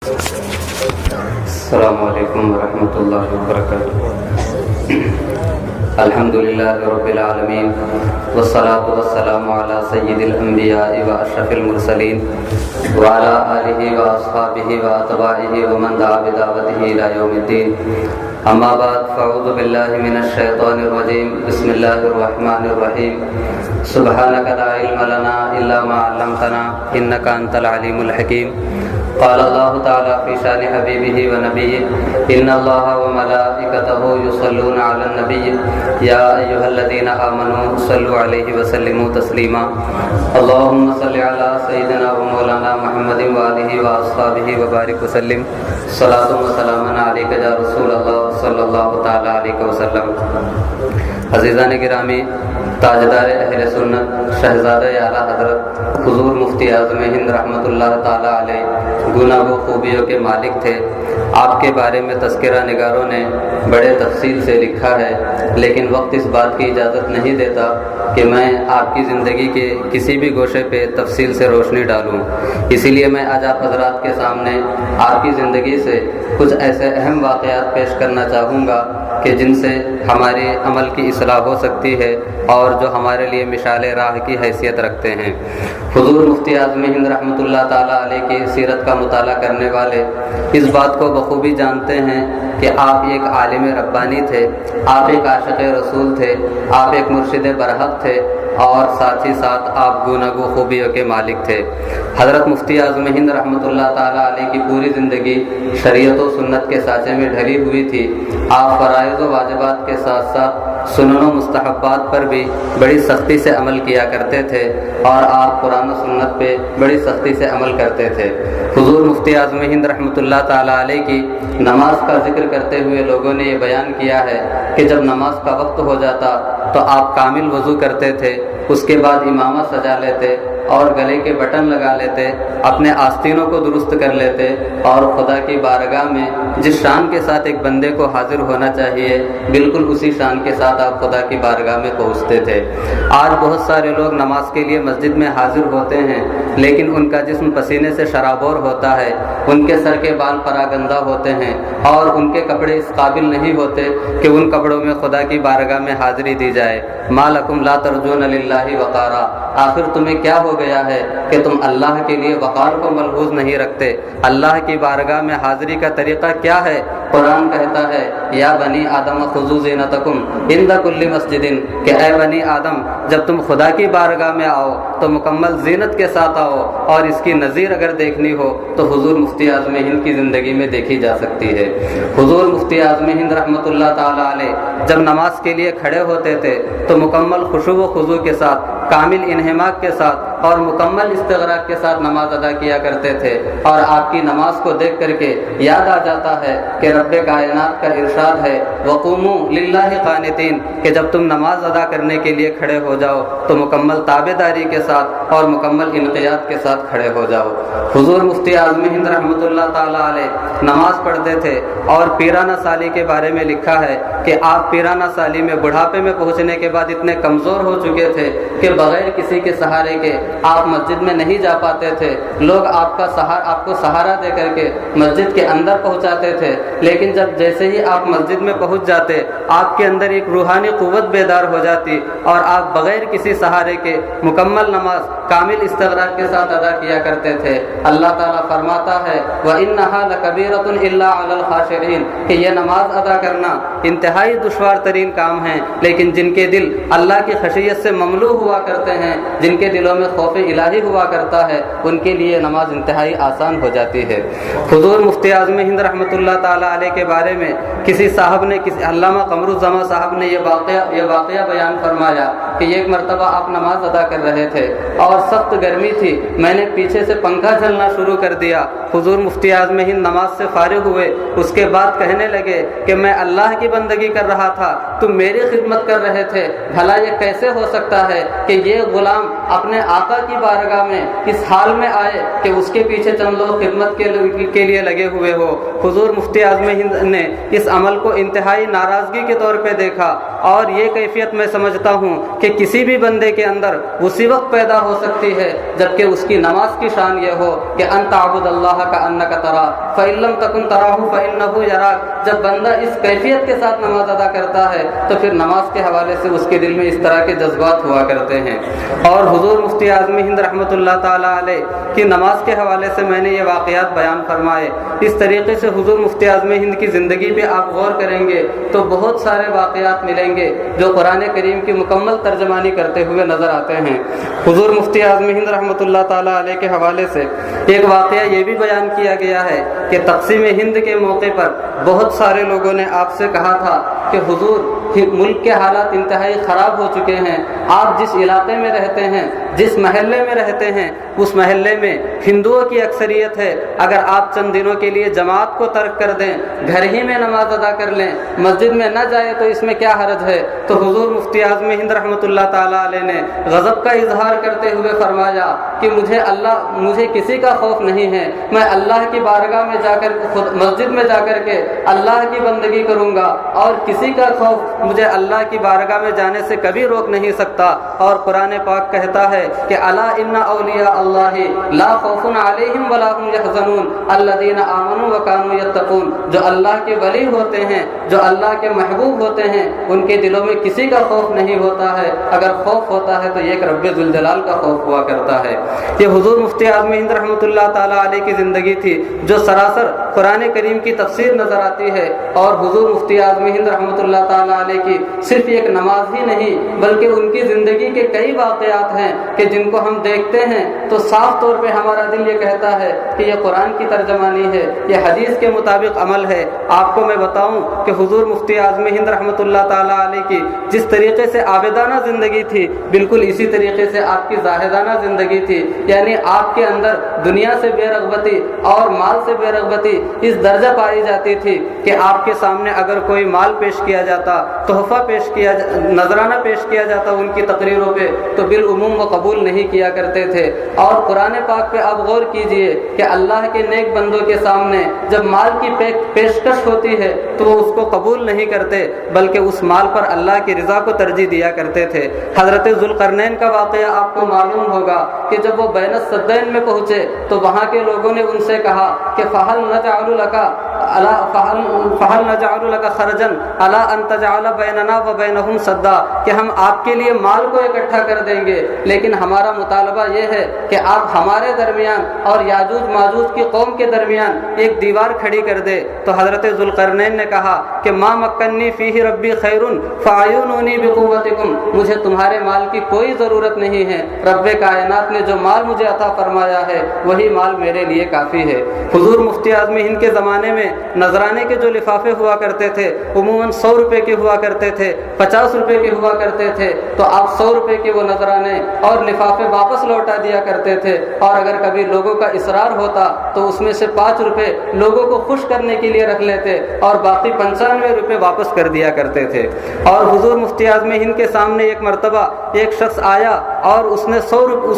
السلام علیکم ورحمۃ اللہ وبرکاتہ۔ الحمد للہ رب العالمین والصلاة والسلام علی سید الانبیاء واشرف المرسلین وعلی آلہ واصحابہ واتباعہ ومن دعا بدعوتہ الی یوم الدین، اما بعد فاعوذ باللہ من الشیطان الرجیم، بسم اللہ الرحمن الرحیم۔ سبحانک لا علم لنا الا ما علمتنا انک انت العلیم الحکیم۔ قال اللہ تعالی فی شان حبیبہ و نبیہ ان اللہ و ملائکتہ یصلون علی النبی یا ایھا الذین آمنوا صلوا علیہ وسلموا تسلیما۔ اللہم صل علی سیدنا و مولانا محمد و آلہ و اصحابہ وبارک وسلم۔ صلاۃ و سلام علیک یا رسول اللہ صلی اللہ تعالی علیہ وسلم۔ عزیزان گرامی، تاجدار اہل سنت شہزادہ اعلیٰ حضرت حضور مفتی اعظم ہند رحمۃ اللہ تعالی علیہ گناہ و خوبیوں کے مالک تھے۔ آپ کے بارے میں تذکرہ نگاروں نے بڑے تفصیل سے لکھا ہے، لیکن وقت اس بات کی اجازت نہیں دیتا کہ میں آپ کی زندگی کے کسی بھی گوشے پہ تفصیل سے روشنی ڈالوں۔ اسی لیے میں آج آپ حضرات کے سامنے آپ کی زندگی سے کچھ ایسے اہم واقعات پیش کرنا چاہوں گا کہ جن سے ہمارے عمل کی اصلاح ہو سکتی ہے اور جو ہمارے لیے مشعل راہ کی حیثیت رکھتے ہیں۔ حضور مفتی اعظم ہند رحمۃ اللہ تعالی علیہ کی سیرت کا مطالعہ کرنے والے اس بات کو بخوبی جانتے ہیں کہ آپ ایک عالم ربانی تھے، آپ ایک عاشق رسول تھے، آپ ایک مرشد برحق تھے، اور ساتھ ہی ساتھ آپ گوناگو خوبیوں کے مالک تھے۔ حضرت مفتی اعظم ہند رحمۃ اللہ تعالی علیہ کی پوری زندگی شریعت و سنت کے سانچے میں ڈھلی ہوئی تھی۔ آپ فرائض و واجبات کے ساتھ ساتھ سنن و مستحبات پر بھی بڑی سختی سے عمل کیا کرتے تھے، اور آپ قرآن و سنت پہ بڑی سختی سے عمل کرتے تھے۔ حضور مفتی اعظم ہند رحمۃ اللہ تعالی علیہ کی نماز کا ذکر کرتے ہوئے لوگوں نے یہ بیان کیا ہے کہ جب نماز کا وقت ہو جاتا تو آپ کامل وضو کرتے تھے، اس کے بعد امامہ سجا لیتے اور گلے کے بٹن لگا لیتے، اپنے آستینوں کو درست کر لیتے، اور خدا کی بارگاہ میں جس شان کے ساتھ ایک بندے کو حاضر ہونا چاہیے بالکل اسی شان کے ساتھ آپ خدا کی بارگاہ میں پہنچتے تھے۔ آج بہت سارے لوگ نماز کے لیے مسجد میں حاضر ہوتے ہیں، لیکن ان کا جسم پسینے سے شرابور ہوتا ہے، ان کے سر کے بال پراگندہ ہوتے ہیں، اور ان کے کپڑے اس قابل نہیں ہوتے کہ ان کپڑوں میں خدا کی بارگاہ میں حاضری دی جائے۔ ما لکم لا ترجون للہ وقارا، آخر تمہیں کیا ہو گیا ہے کہ تم اللہ کے لیے وقار کو ملحوظ نہیں رکھتے؟ اللہ کی بارگاہ میں حاضری کا طریقہ کیا ہے؟ قرآن کہتا ہے یا بنی آدم خذوا زینتکم عند کل مسجد، کہ اے بنی آدم جب تم خدا کی بارگاہ میں آؤ تو مکمل زینت کے ساتھ آؤ، اور اس کی نظیر اگر دیکھنی ہو تو حضور مفتی اعظم ہند کی زندگی میں دیکھی جا سکتی ہے۔ حضور مفتی اعظم ہند رحمۃ اللہ تعالی علیہ جب نماز کے لیے کھڑے ہوتے تھے تو مکمل خشوع و خضوع کے ساتھ، کامل انہماک کے ساتھ اور مکمل استغراق کے ساتھ نماز ادا کیا کرتے تھے، اور آپ کی نماز کو دیکھ کر کے یاد آ جاتا ہے کہ رب کائنات کا ارشاد ہے وقوموا للہ قانتین، کہ جب تم نماز ادا کرنے کے لیے کھڑے ہو جاؤ تو مکمل تابعداری کے ساتھ اور مکمل انقیاد کے ساتھ کھڑے ہو جاؤ۔ حضور مفتی اعظم ہند رحمۃ اللہ تعالی علیہ نماز پڑھتے تھے، اور پیرانہ سالی کے بارے میں لکھا ہے کہ آپ پیرانہ سالی میں بڑھاپے میں پہنچنے کے بعد اتنے کمزور ہو چکے تھے کہ بغیر کسی کے سہارے کے آپ مسجد میں نہیں جا پاتے تھے۔ لوگ آپ کو سہارا دے کر کے مسجد کے اندر پہنچاتے تھے، لیکن جب جیسے ہی آپ مسجد میں پہنچ جاتے آپ کے اندر ایک روحانی قوت بیدار ہو جاتی، اور آپ بغیر کسی سہارے کے مکمل نماز کامل استغراق کے ساتھ ادا کیا کرتے تھے۔ اللہ تعالیٰ فرماتا ہے وَإِنَّهَا لَكَبِيرَةٌ إِلَّا عَلَى الْخَاشِعِينَ، کہ یہ نماز ادا کرنا انتہائی دشوار ترین کام ہے، لیکن جن کے دل اللہ کی خشیت سے مملو ہوا کرتے ہیں، جن کے دلوں میں خوف الہی ہوا کرتا ہے، ان کے لیے نماز انتہائی آسان ہو جاتی ہے۔ حضور مفتی اعظم ہند رحمۃ اللہ تعالی علیہ کے بارے میں کسی صاحب نے، علامہ قمر الزمان صاحب نے یہ واقعہ بیان فرمایا کہ ایک مرتبہ آپ نماز ادا کر رہے تھے اور سخت گرمی تھی، میں نے پیچھے سے پنکھا چلنا شروع کر دیا۔ حضور مفتی اعظم ہند نماز سے فارغ ہوئے، اس کے بعد کہنے لگے کہ میں اللہ کی بندگی کر رہا تھا، تم میری خدمت کر رہے تھے، بھلا یہ کیسے ہو سکتا ہے کہ یہ غلام اپنے آقا کی بارگاہ میں اس حال میں آئے کہ اس کے پیچھے چند لوگ خدمت کے لیے لگے ہوئے ہو۔ حضور مفتی اعظم ہند نے اس عمل کو انتہائی ناراضگی کے طور پہ دیکھا، اور یہ کیفیت میں سمجھتا ہوں کہ کسی بھی بندے کے اندر اسی وقت پیدا ہو سکتی ہے جبکہ اس کی نماز کی شان یہ ہو کہ ان تعبد اللہ کأنک تراہ فإن لم تکن تراہ فإنہ یراک۔ جب بندہ اس کیفیت کے ساتھ نماز ادا کرتا ہے تو پھر نماز کے حوالے سے اس کے دل میں اس طرح کے جذبات ہوا کرتے ہیں۔ اور حضور مفتی اعظم ہند رحمۃ اللہ تعالیٰ علیہ کی نماز کے حوالے سے میں نے یہ واقعات بیان فرمائے۔ اس طریقے سے حضور مفتی اعظم ہند کی زندگی پہ آپ غور کریں گے تو بہت سارے واقعات ملیں گے جو قرآن کریم کی مکمل ترجمانی کرتے ہوئے نظر آتے ہیں۔ حضور مفتی اعظم ہند رحمۃ اللہ تعالیٰ علیہ کے حوالے سے ایک واقعہ یہ بھی بیان کیا گیا ہے کہ تقسیم ہند کے موقع پر بہت سارے لوگوں نے آپ سے کہا تھا کہ حضور ملک کے حالات انتہائی خراب ہو چکے ہیں، آپ جس علاقے میں رہتے ہیں، جس محلے میں رہتے ہیں، اس محلے میں ہندوؤں کی اکثریت ہے، اگر آپ چند دنوں کے لیے جماعت کو ترک کر دیں، گھر ہی میں نماز ادا کر لیں، مسجد میں نہ جائے تو اس میں کیا حرج ہے؟ تو حضور مفتی اعظم ہند رحمۃ اللہ تعالیٰ علیہ نے غضب کا اظہار کرتے ہوئے فرمایا کہ مجھے کسی کا خوف نہیں ہے، میں اللہ کی بارگاہ میں جا کر مسجد میں جا کر کے اللہ کی بندگی کروں گا، اور کسی کا خوف مجھے اللہ کی بارگاہ میں جانے سے کبھی روک نہیں سکتا۔ اور قرآن پاک کہتا ہے کہ الا ان اولیاء اللہ لا خوف علیہم ولا هم يحزنون الذین آمنوا وكانوا يتقون۔ جو اللہ کے ولی ہوتے ہیں، جو اللہ کے محبوب ہوتے ہیں، ان کے دلوں میں کسی کا خوف نہیں ہوتا ہے، اگر خوف ہوتا ہے تو ایک رب ذوالجلال کا خوف ہوا کرتا ہے۔ یہ حضور مفتی اعظم ہند رحمۃ اللہ تعالیٰ علیہ کی زندگی تھی جو سراسر قرآن کریم کی تفسیر نظر آتی ہے۔ اور حضور مفتی اعظم ہند رحمۃ اللہ تعالیٰ علیہ کی صرف ایک نماز ہی نہیں بلکہ ان کی زندگی کے کئی واقعات ہیں کہ جن کو ہم دیکھتے ہیں تو صاف طور پہ ہمارا دل یہ کہتا ہے کہ یہ قرآن کی ترجمانی ہے، یہ حدیث کے مطابق عمل ہے۔ آپ کو میں بتاؤں کہ حضور مفتی اعظم ہند رحمۃ اللہ تعالیٰ علیہ کی جس طریقے سے عابدانہ زندگی تھی، بالکل اسی طریقے سے آپ کی زاہدانہ زندگی تھی، یعنی آپ کے اندر دنیا سے بے رغبتی اور مال سے بے رغبتی اس درجہ پائی جاتی تھی کہ آپ کے سامنے اگر کوئی مال پیش کیا جاتا، تحفہ پیش کیا، نذرانہ پیش کیا جاتا ان کی تقریروں پہ تو بالعموم وہ قبول نہیں کیا کرتے تھے۔ اور قرآن پاک پہ آپ غور کیجئے کہ اللہ کے نیک بندوں کے سامنے جب مال کی پیشکش ہوتی ہے تو وہ اس کو قبول نہیں کرتے بلکہ اس مال پر اللہ کی رضا کو ترجیح دیا کرتے تھے۔ حضرت ذوالقرنین کا واقعہ آپ کو معلوم ہوگا کہ جب وہ بین السدین میں پہنچے تو وہاں کے لوگوں نے ان سے کہا کہ فَهَلْ نَجْعَلُ لَكَ خَرْجًا عَلَىٰ أَن تَجْعَلَ بَيْنَنَا وَبَيْنَهُمْ سَدًّا، کہ ہم آپ کے لیے مال کو اکٹھا کر دیں گے لیکن ہمارا مطالبہ یہ ہے کہ آپ ہمارے درمیان اور یاجوج ماجوج کی قوم کے درمیان ایک دیوار کھڑی کر دے۔ تو حضرت ذوالقرنین نے کہا کہ مَا مَكَّنِّي فِيهِ رَبِّي خَيْرٌ فَأَعِينُونِي بِقُوَّتِكُمْ، مجھے تمہارے مال کی کوئی ضرورت نہیں ہے، رب کائنات نے جو مال مجھے عطا فرمایا ہے وہی مال میرے لیے کافی ہے۔ حضور مفتی اعظم ہند کے زمانے میں نذرانے کے جو لفافے ہوا کرتے تھے عموماً 100 روپے کے ہوا کرتے تھے، 50 روپے کے ہوا کرتے تھے، تو آپ 100 روپے کے وہ نذرانے اور لفافے واپس لوٹا دیا کرتے تھے، اور اگر کبھی لوگوں کا اصرار ہوتا تو اس میں سے 5 روپے لوگوں کو خوش کرنے کے لیے رکھ لیتے اور باقی 95 روپے واپس کر دیا کرتے تھے۔ اور حضور مفتی اعظم ہند کے سامنے ایک مرتبہ ایک شخص آیا اور اس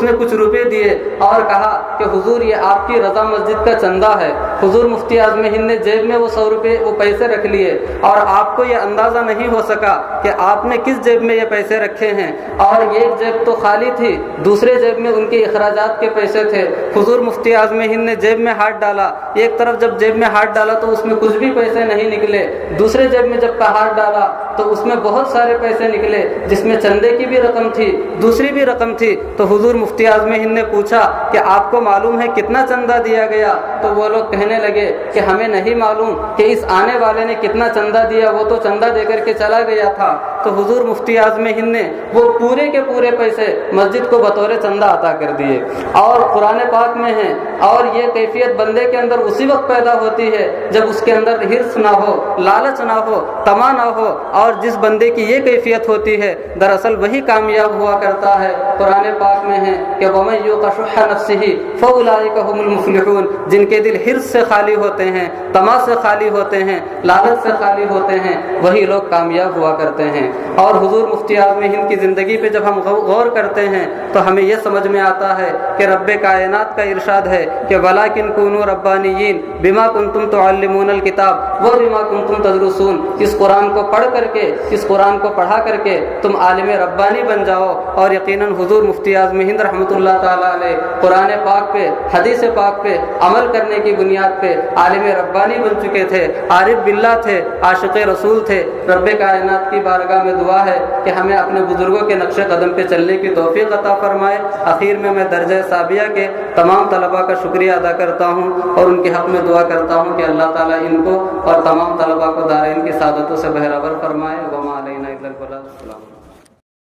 نے کچھ روپے دیے اور کہا کہ حضور یہ آپ کی رضا مسجد کا چندہ ہے۔ حضور مفتی اعظم ہند نے جیب میں وہ 100 روپے وہ پیسے رکھ لیے اور آپ کو یہ اندازہ نہیں ہو سکا کہ آپ نے کس جیب میں یہ پیسے رکھے ہیں، اور ایک جیب تو خالی تھی، دوسرے جیب میں ان کے اخراجات کے پیسے تھے۔ حضور مفتی اعظم ہند نے جیب میں ہاتھ ڈالا، ایک طرف جب جیب میں ہاتھ ڈالا تو اس میں کچھ بھی پیسے نہیں نکلے، دوسرے جیب میں جب ہاتھ ڈالا تو اس میں بہت سارے پیسے نکلے جس میں چندے کی بھی رقم تھی، دوسری بھی رقم تھی۔ تو حضور مفتی اعظم ہند نے پوچھا کہ آپ کو معلوم ہے کتنا چندہ دیا گیا؟ تو وہ لوگ کہنے لگے کہ ہمیں نہیں معلوم کہ اس آنے والے نے کتنا چندہ دیا، وہ تو چندہ دے کر کے چلا گیا تھا۔ تو حضور مفتی اعظم ہند نے وہ پورے کے پورے پیسے مسجد کو بطور چندہ عطا کر دیے۔ اور قرآن پاک میں ہے، اور یہ کیفیت بندے کے اندر اسی وقت پیدا ہوتی ہے جب اس کے اندر حرص نہ ہو، لالچ نہ ہو، طمع نہ ہو، اور جس بندے کی یہ کیفیت ہوتی ہے دراصل وہی کامیاب ہوا کرتا ہے۔ قرآن پاک میں ہے کہ وَمَن یُوقَ شُحَّ نَفْسِهِ فَأُولَٰئِکَ هُمُ الْمُفْلِحُونَ، جن کے دل حرص سے خالی ہوتے ہیں، طمع سے خالی ہوتے ہیں، لالچ سے خالی ہوتے ہیں، وہی لوگ کامیاب ہوا کرتے ہیں۔ اور حضور مفتی اعظم ہند کی زندگی پہ جب ہم غور کرتے ہیں تو ہمیں یہ سمجھ میں آتا ہے کہ رب کائنات کا ارشاد ہے کہ وَلَٰكِن كُونُوا رَبَّانِيِّينَ بِمَا كُنتُمْ تُعَلِّمُونَ الْكِتَابَ وَبِمَا كُنتُمْ تَدْرُسُونَ۔ اس قرآن کو پڑھ کر کے، اس قرآن کو پڑھا کر کے تم عالم ربانی بن جاؤ۔ اور یقیناً حضور مفتی اعظم ہند رحمۃ اللہ تعالیٰ علیہ قرآن پاک پہ، حدیث پاک پہ عمل کرنے کی بنیاد پہ عالم ربانی بن چکے تھے، عارف باللہ تھے، عاشق رسول تھے۔ رب کائنات کی بارگاہ میں دعا ہے کہ ہمیں اپنے بزرگوں کے نقش قدم پہ چلنے کی توفیق عطا فرمائے۔ آخر میں درجہ ثابیہ کے تمام طلباء کا شکریہ ادا کرتا ہوں اور ان کے حق میں دعا کرتا ہوں کہ اللہ تعالیٰ ان کو اور تمام طلباء کو دارین کی سعادتوں سے بہرور فرمائے۔